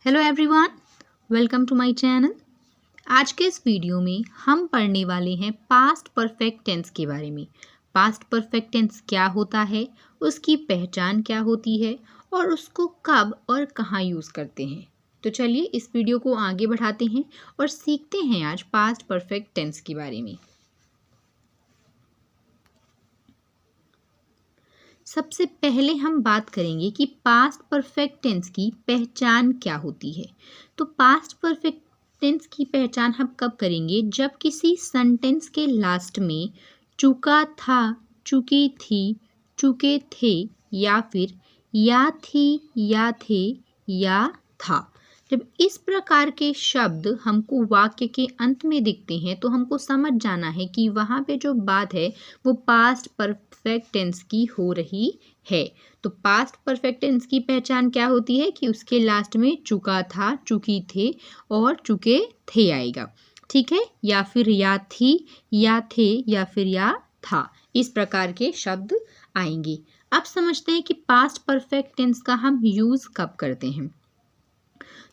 Hello everyone, welcome to my channel. आज के इस वीडियो में हम पढ़ने वाले हैं पास्ट परफेक्ट टेंस के बारे में। पास्ट परफेक्ट टेंस क्या होता है, उसकी पहचान क्या होती है और उसको कब और कहाँ यूज़ करते हैं। तो चलिए इस वीडियो को आगे बढ़ाते हैं और सीखते हैं आज पास्ट परफेक्ट टेंस के बारे में। सबसे पहले हम बात करेंगे कि पास्ट परफेक्ट टेंस की पहचान क्या होती है। तो पास्ट परफेक्ट टेंस की पहचान हम कब करेंगे, जब किसी सेंटेंस के लास्ट में चुका था, चुकी थी, चुके थे या फिर या थी, या थे या था। जब इस प्रकार के शब्द हमको वाक्य के अंत में दिखते हैं तो हमको समझ जाना है कि वहाँ पे जो बात है वो पास्ट परफेक्ट टेंस की हो रही है। तो पास्ट परफेक्ट टेंस की पहचान क्या होती है कि उसके लास्ट में चुका था, चुकी थे और चुके थे आएगा, ठीक है, या फिर या थी, या थे या फिर या था, इस प्रकार के शब्द आएंगे। अब समझते हैं कि पास्ट परफेक्ट टेंस का हम यूज़ कब करते हैं।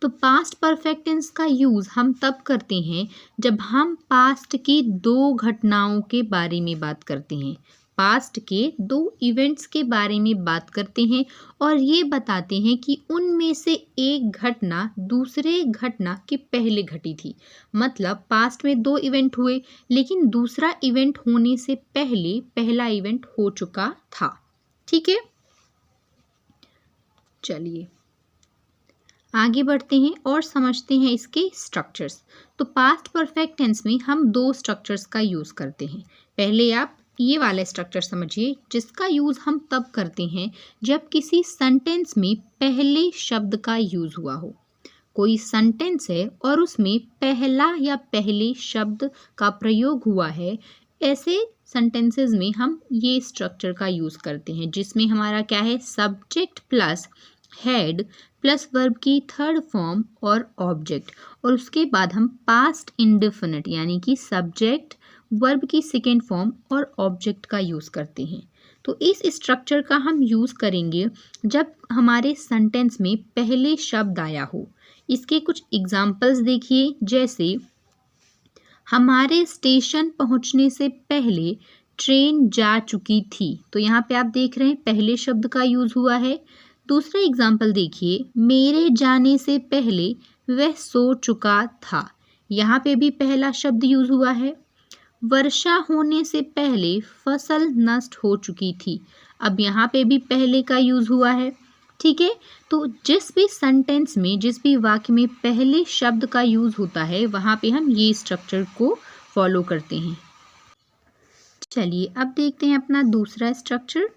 तो पास्ट परफेक्ट टेंस का यूज़ हम तब करते हैं जब हम पास्ट की दो घटनाओं के बारे में बात करते हैं, पास्ट के दो इवेंट्स के बारे में बात करते हैं और ये बताते हैं कि उनमें से एक घटना दूसरे घटना के पहले घटी थी। मतलब पास्ट में दो इवेंट हुए लेकिन दूसरा इवेंट होने से पहले पहला इवेंट हो चुका था, ठीक है। चलिए आगे बढ़ते हैं और समझते हैं इसके स्ट्रक्चर्स। तो पास्ट परफेक्ट टेंस में हम दो स्ट्रक्चर्स का यूज़ करते हैं। पहले आप ये वाला स्ट्रक्चर समझिए जिसका यूज़ हम तब करते हैं जब किसी सेंटेंस में पहले शब्द का यूज़ हुआ हो। कोई सेंटेंस है और उसमें पहला या पहले शब्द का प्रयोग हुआ है, ऐसे सेंटेंसेस में हम ये स्ट्रक्चर का यूज़ करते हैं जिसमें हमारा क्या है, subject plus head plus verb की थर्ड फॉर्म और ऑब्जेक्ट, और उसके बाद हम पास्ट इंडेफिनिट यानी कि सब्जेक्ट वर्ब की सेकेंड फॉर्म और ऑब्जेक्ट का यूज़ करते हैं। तो इस स्ट्रक्चर का हम यूज़ करेंगे जब हमारे सेंटेंस में पहले शब्द आया हो। इसके कुछ एग्जाम्पल्स देखिए, जैसे हमारे स्टेशन पहुंचने से पहले ट्रेन जा चुकी थी। तो यहाँ पे आप देख रहे हैं पहले शब्द का यूज़ हुआ है। दूसरा एग्जाम्पल देखिए, मेरे जाने से पहले वह सो चुका था। यहाँ पे भी पहला शब्द यूज़ हुआ है। वर्षा होने से पहले फसल नष्ट हो चुकी थी। अब यहाँ पे भी पहले का यूज़ हुआ है, ठीक है। तो जिस भी सेंटेंस में, जिस भी वाक्य में पहले शब्द का यूज़ होता है वहाँ पे हम ये स्ट्रक्चर को फॉलो करते हैं। चलिए अब देखते हैं अपना दूसरा स्ट्रक्चर।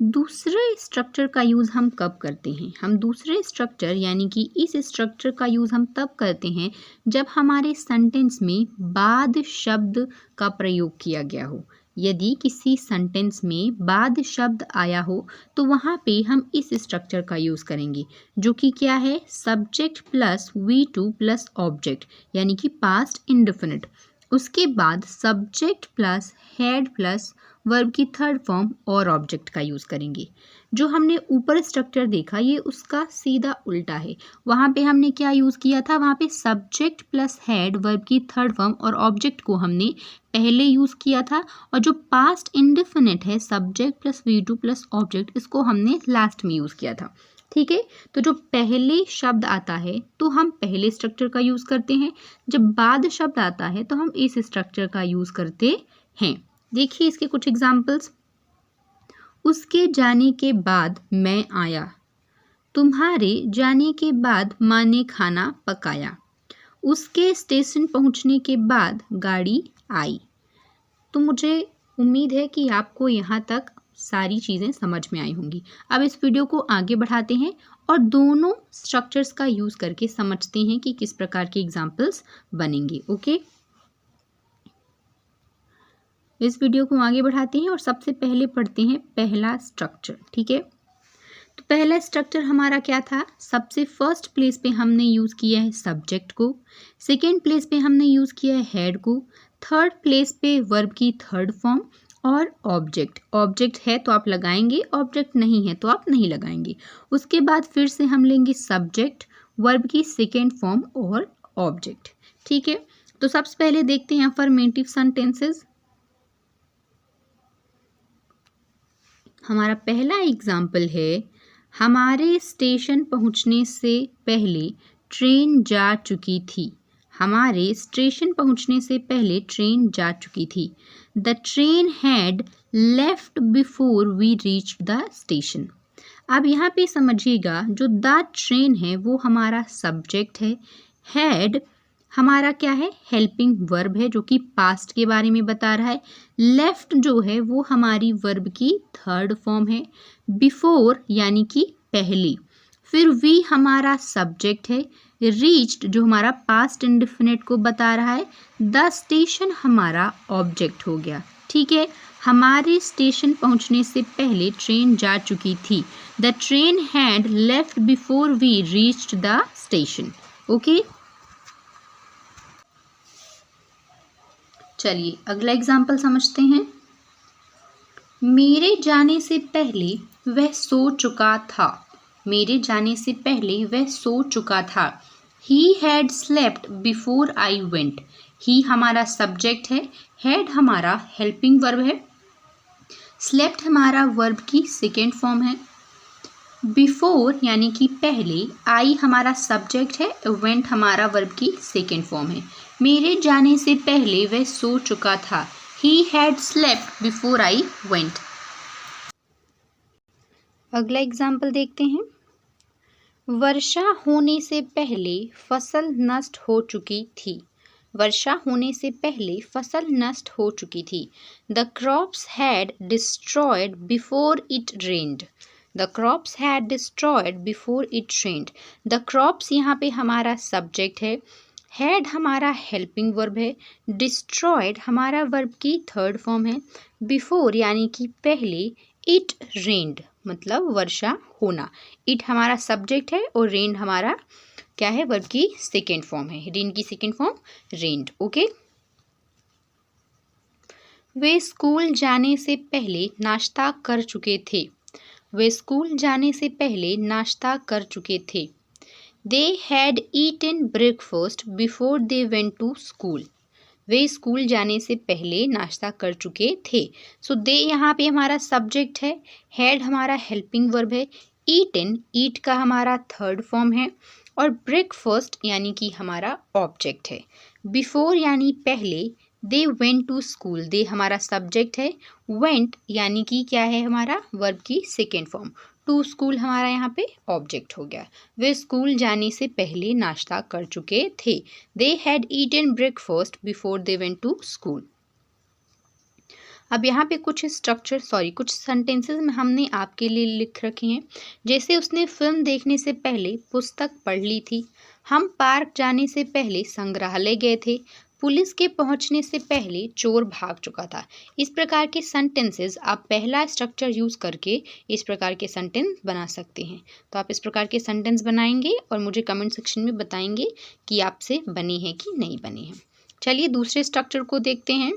दूसरे स्ट्रक्चर का यूज़ हम कब करते हैं? हम दूसरे स्ट्रक्चर यानी कि इस स्ट्रक्चर का यूज़ हम तब करते हैं जब हमारे सेंटेंस में बाद शब्द का प्रयोग किया गया हो। यदि किसी सेंटेंस में बाद शब्द आया हो तो वहाँ पे हम इस स्ट्रक्चर का यूज़ करेंगे, जो कि क्या है, subject plus V2 plus object यानी कि पास्ट इंडेफिनिट। उसके बाद subject plus head plus verb की थर्ड फॉर्म और ऑब्जेक्ट का यूज़ करेंगे। जो हमने ऊपर स्ट्रक्चर देखा ये उसका सीधा उल्टा है। वहाँ पे हमने क्या यूज़ किया था, वहाँ पे सब्जेक्ट प्लस हेड वर्ब की थर्ड फॉर्म और ऑब्जेक्ट को हमने पहले यूज़ किया था, और जो पास्ट इंडेफिनिट है subject plus V2 plus object, इसको हमने लास्ट में यूज़ किया था, ठीक है। तो जो पहले शब्द आता है तो हम पहले स्ट्रक्चर का यूज़ करते हैं, जब बाद शब्द आता है तो हम इस स्ट्रक्चर का यूज़ करते हैं। देखिए इसके कुछ एग्जाम्पल्स। उसके जाने के बाद मैं आया, तुम्हारे जाने के बाद माँ ने खाना पकाया, उसके स्टेशन पहुंचने के बाद गाड़ी आई। तो मुझे उम्मीद है कि आपको यहाँ तक सारी चीज़ें समझ में आई होंगी। अब इस वीडियो को आगे बढ़ाते हैं और दोनों स्ट्रक्चर्स का यूज़ करके समझते हैं कि किस प्रकार के एग्जाम्पल्स बनेंगे। ओके, इस वीडियो को आगे बढ़ाते हैं और सबसे पहले पढ़ते हैं पहला स्ट्रक्चर, ठीक है। तो पहला स्ट्रक्चर हमारा क्या था, सबसे फर्स्ट प्लेस पे हमने यूज़ किया है सब्जेक्ट को, सेकेंड प्लेस पे हमने यूज़ किया है हेड को, थर्ड प्लेस पे वर्ब की थर्ड फॉर्म और ऑब्जेक्ट। ऑब्जेक्ट है तो आप लगाएंगे, ऑब्जेक्ट नहीं है तो आप नहीं लगाएंगे। उसके बाद फिर से हम लेंगे सब्जेक्ट, वर्ब की सेकेंड फॉर्म और ऑब्जेक्ट। ठीक है, तो सबसे पहले देखते हैं अफर्मेटिव सेंटेंसेस। हमारा पहला एग्जाम्पल है, हमारे स्टेशन पहुंचने से पहले ट्रेन जा चुकी थी। हमारे स्टेशन पहुंचने से पहले ट्रेन जा चुकी थी। The train had left before we reach the station. अब यहाँ पे समझिएगा, जो द ट्रेन है वो हमारा सब्जेक्ट है, हैड हमारा क्या है, हेल्पिंग वर्ब है जो कि पास्ट के बारे में बता रहा है। लेफ्ट जो है वो हमारी वर्ब की थर्ड फॉर्म है। बिफोर यानी कि पहले। फिर वी हमारा सब्जेक्ट है। रीच्ड जो हमारा पास्ट इंडेफिनिट को बता रहा है। द स्टेशन हमारा ऑब्जेक्ट हो गया। ठीक है, हमारे स्टेशन पहुंचने से पहले ट्रेन जा चुकी थी। The train had left before we reached the station. Okay, चलिए अगला एग्जाम्पल समझते हैं। मेरे जाने से पहले वह सो चुका था। मेरे जाने से पहले वह सो चुका था। He had slept before I went. He हमारा सब्जेक्ट है, had हमारा हेल्पिंग वर्ब है, slept हमारा वर्ब की सेकेंड फॉर्म है, बिफोर यानी कि पहले, आई हमारा सब्जेक्ट है, वेंट हमारा वर्ब की सेकेंड फॉर्म है। मेरे जाने से पहले वह सो चुका था। He had slept before I went. अगला एग्जाम्पल देखते हैं। वर्षा होने से पहले फसल नष्ट हो चुकी थी। वर्षा होने से पहले फसल नष्ट हो चुकी थी। The crops had destroyed before it rained. The crops had destroyed before it rained. The crops यहाँ पे हमारा सब्जेक्ट है, had हमारा हेल्पिंग वर्ब है, destroyed हमारा वर्ब की थर्ड फॉर्म है, before यानी कि पहले, it rained मतलब वर्षा होना। it हमारा सब्जेक्ट है और rained हमारा क्या है, वर्ब की सेकेंड फॉर्म है। rain की सेकेंड फॉर्म rained। ओके, वे स्कूल जाने से पहले नाश्ता कर चुके थे। वे स्कूल जाने से पहले नाश्ता कर चुके थे। They had eaten breakfast before they went to school. Way school जाने से पहले नाश्ता कर चुके थे। सो दे यहाँ पे हमारा सब्जेक्ट है, हैड हमारा हेल्पिंग वर्ब है, ईटन ईट का हमारा थर्ड फॉर्म है और ब्रेकफास्ट यानी कि हमारा ऑब्जेक्ट है। बिफोर यानी पहले, दे वेंट टू स्कूल, दे हमारा सब्जेक्ट है, वेंट यानी कि क्या है हमारा वर्ब की सेकेंड फॉर्म, टू स्कूल हमारा यहाँ पे ऑब्जेक्ट हो गया। वे स्कूल जाने से पहले नाश्ता कर चुके थे। They had eaten breakfast before they went to school. अब यहाँ पे कुछ कुछ सेंटेंसेस में हमने आपके लिए लिख रखे हैं। जैसे उसने फिल्म देखने से पहले पुस्तक पढ़ ली थी। हम पार्क जाने से पहले संग्रहालय गए थे। पुलिस के पहुंचने से पहले चोर भाग चुका था। इस प्रकार के सेंटेंसेस आप पहला स्ट्रक्चर यूज़ करके इस प्रकार के सेंटेंस बना सकते हैं। तो आप इस प्रकार के सेंटेंस बनाएंगे और मुझे कमेंट सेक्शन में बताएंगे कि आपसे बने हैं कि नहीं बने हैं। चलिए दूसरे स्ट्रक्चर को देखते हैं।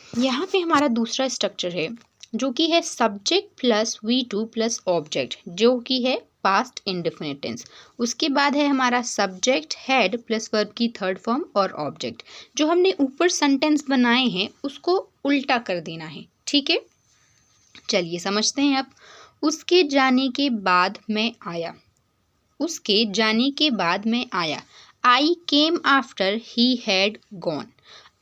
यहाँ पे हमारा दूसरा स्ट्रक्चर है जो कि है subject plus V2 plus object, जो कि है पास्ट इंडेफिनिट टेंस। उसके बाद है हमारा सब्जेक्ट हैड प्लस वर्ब की थर्ड फॉर्म और ऑब्जेक्ट। जो हमने ऊपर सेंटेंस बनाए हैं उसको उल्टा कर देना है। ठीक है, चलिए समझते हैं अब। उसके जाने के बाद मैं आया। उसके जाने के बाद मैं आया। I came after he had gone.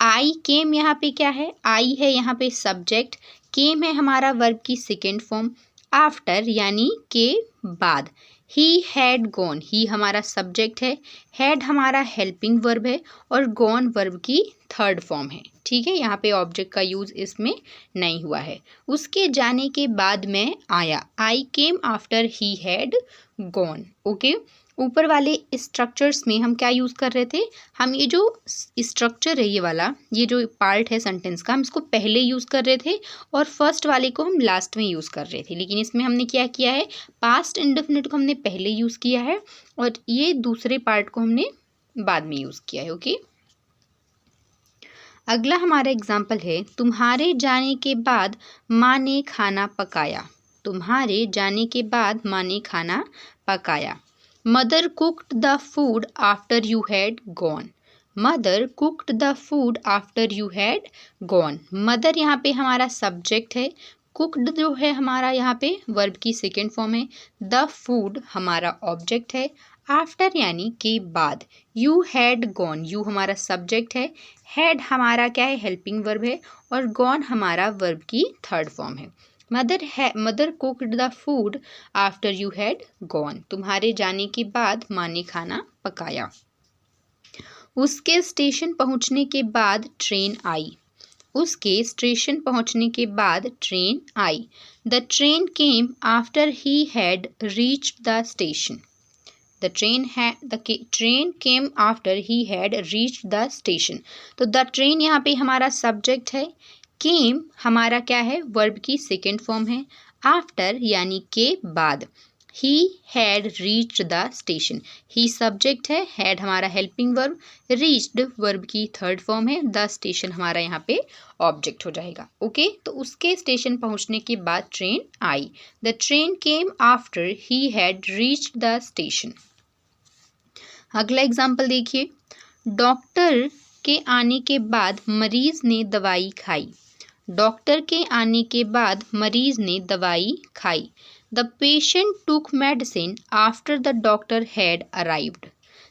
I came यहाँ पे क्या है, आई है यहाँ पे सब्जेक्ट, केम है हमारा वर्ब की सेकेंड फॉर्म, आफ्टर यानी के बाद, ही हैड गॉन ही हमारा सब्जेक्ट है, हैड हमारा हेल्पिंग वर्ब है और गॉन वर्ब की थर्ड फॉर्म है। ठीक है, यहाँ पे ऑब्जेक्ट का यूज इसमें नहीं हुआ है। उसके जाने के बाद मैं आया। I came after he had gone. Okay, ऊपर वाले स्ट्रक्चर्स में हम क्या यूज़ कर रहे थे, हम ये जो स्ट्रक्चर है, ये वाला ये जो पार्ट है सेंटेंस का, हम इसको पहले यूज़ कर रहे थे और फर्स्ट वाले को हम लास्ट में यूज़ कर रहे थे। लेकिन इसमें हमने क्या किया है, पास्ट इंडेफिनिट को हमने पहले यूज़ किया है और ये दूसरे पार्ट को हमने बाद में यूज़ किया है। ओके, अगला हमारा एग्जाम्पल है, तुम्हारे जाने के बाद माँ ने खाना पकाया। तुम्हारे जाने के बाद माँ ने खाना पकाया। Mother cooked the food after you had gone. Mother cooked the food after you had gone. Mother यहाँ पे हमारा सब्जेक्ट है, कुक्ड जो है हमारा यहाँ पे वर्ब की सेकेंड फॉर्म है, द फूड हमारा ऑब्जेक्ट है, आफ्टर यानी के बाद, यू हैड गॉन, यू हमारा सब्जेक्ट है, हैड हमारा क्या है, हेल्पिंग वर्ब है, और गॉन हमारा वर्ब की थर्ड फॉर्म है। Mother cooked the food after you had gone. तुम्हारे जाने के बाद माँ ने खाना पकाया। उसके स्टेशन पहुंचने के बाद ट्रेन आई। उसके स्टेशन पहुंचने के बाद train I. The train came after he had reached the station. The train came after he had reached the station. तो the train यहाँ पे हमारा सब्जेक्ट है, came हमारा क्या है, वर्ब की सेकेंड फॉर्म है, आफ्टर यानी के बाद, he had reached the station, he subject है, had हमारा हेल्पिंग वर्ब, reached वर्ब की थर्ड फॉर्म है, the station हमारा यहाँ पे ऑब्जेक्ट हो जाएगा। ओके, तो उसके स्टेशन पहुँचने के बाद train I. The train came after he had reached the station. अगला एग्जाम्पल देखिए, डॉक्टर के आने के बाद मरीज ने दवाई खाई। डॉक्टर के आने के बाद मरीज ने दवाई खाई। The patient took medicine after the doctor had arrived.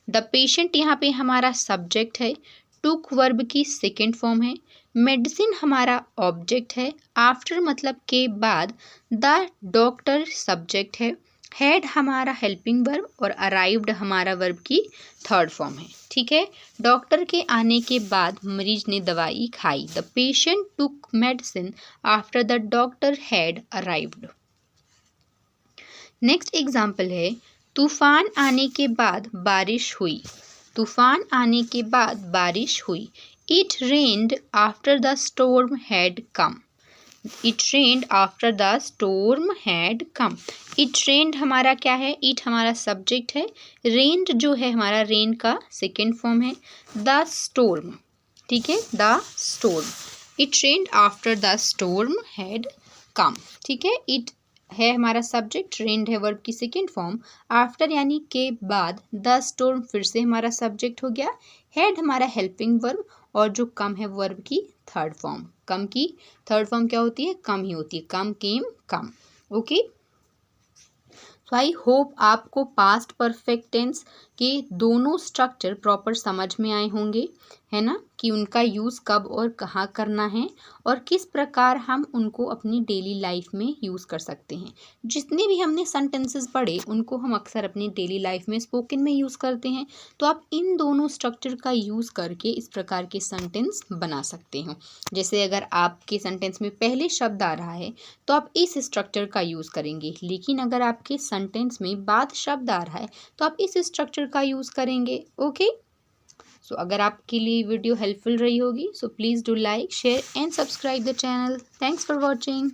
The patient यहाँ पे हमारा सब्जेक्ट है, टुक वर्ब की सेकेंड फॉर्म है, मेडिसिन हमारा ऑब्जेक्ट है, आफ्टर मतलब के बाद, द डॉक्टर सब्जेक्ट है, हैड हमारा हेल्पिंग वर्ब और अराइव्ड हमारा वर्ब की थर्ड फॉर्म है। ठीक है, डॉक्टर के आने के बाद मरीज ने दवाई खाई। The patient took medicine after the doctor had arrived. Next example है, तूफान आने के बाद बारिश हुई। तूफान आने के बाद बारिश हुई। It rained after the storm had come. It rained after the storm had come. It rained हमारा क्या है, it हमारा सब्जेक्ट है, rained जो है हमारा रेन का सेकेंड फॉर्म है, the storm, ठीक है, the storm. It rained after the storm had come. ठीक है, it है हमारा सब्जेक्ट, rained है वर्ब की सेकेंड फॉर्म, आफ्टर यानी के बाद, the storm फिर से हमारा सब्जेक्ट हो गया, had हमारा हेल्पिंग वर्ब, और जो कम है वर्ब की थर्ड फॉर्म। कम की थर्ड फॉर्म क्या होती है, कम ही होती है, कम केम कम। ओके, सो आई होप आपको पास्ट परफेक्ट टेंस के दोनों स्ट्रक्चर प्रॉपर समझ में आए होंगे, है ना, कि उनका यूज़ कब और कहाँ करना है और किस प्रकार हम उनको अपनी डेली लाइफ में यूज़ कर सकते हैं। जितने भी हमने सेंटेंसेस पढ़े उनको हम अक्सर अपनी डेली लाइफ में स्पोकन में यूज़ करते हैं, तो आप इन दोनों स्ट्रक्चर का यूज़ करके इस प्रकार के सेंटेंस बना सकते हो। जैसे अगर आपके सेंटेंस में पहले शब्द आ रहा है तो आप इस स्ट्रक्चर का यूज़ करेंगे, लेकिन अगर आपके सेंटेंस में बाद शब्द आ रहा है तो आप इस स्ट्रक्चर का यूज़ करेंगे। ओके, सो अगर आपके लिए वीडियो हेल्पफुल रही होगी, so please do like, share and subscribe the channel. Thanks for watching.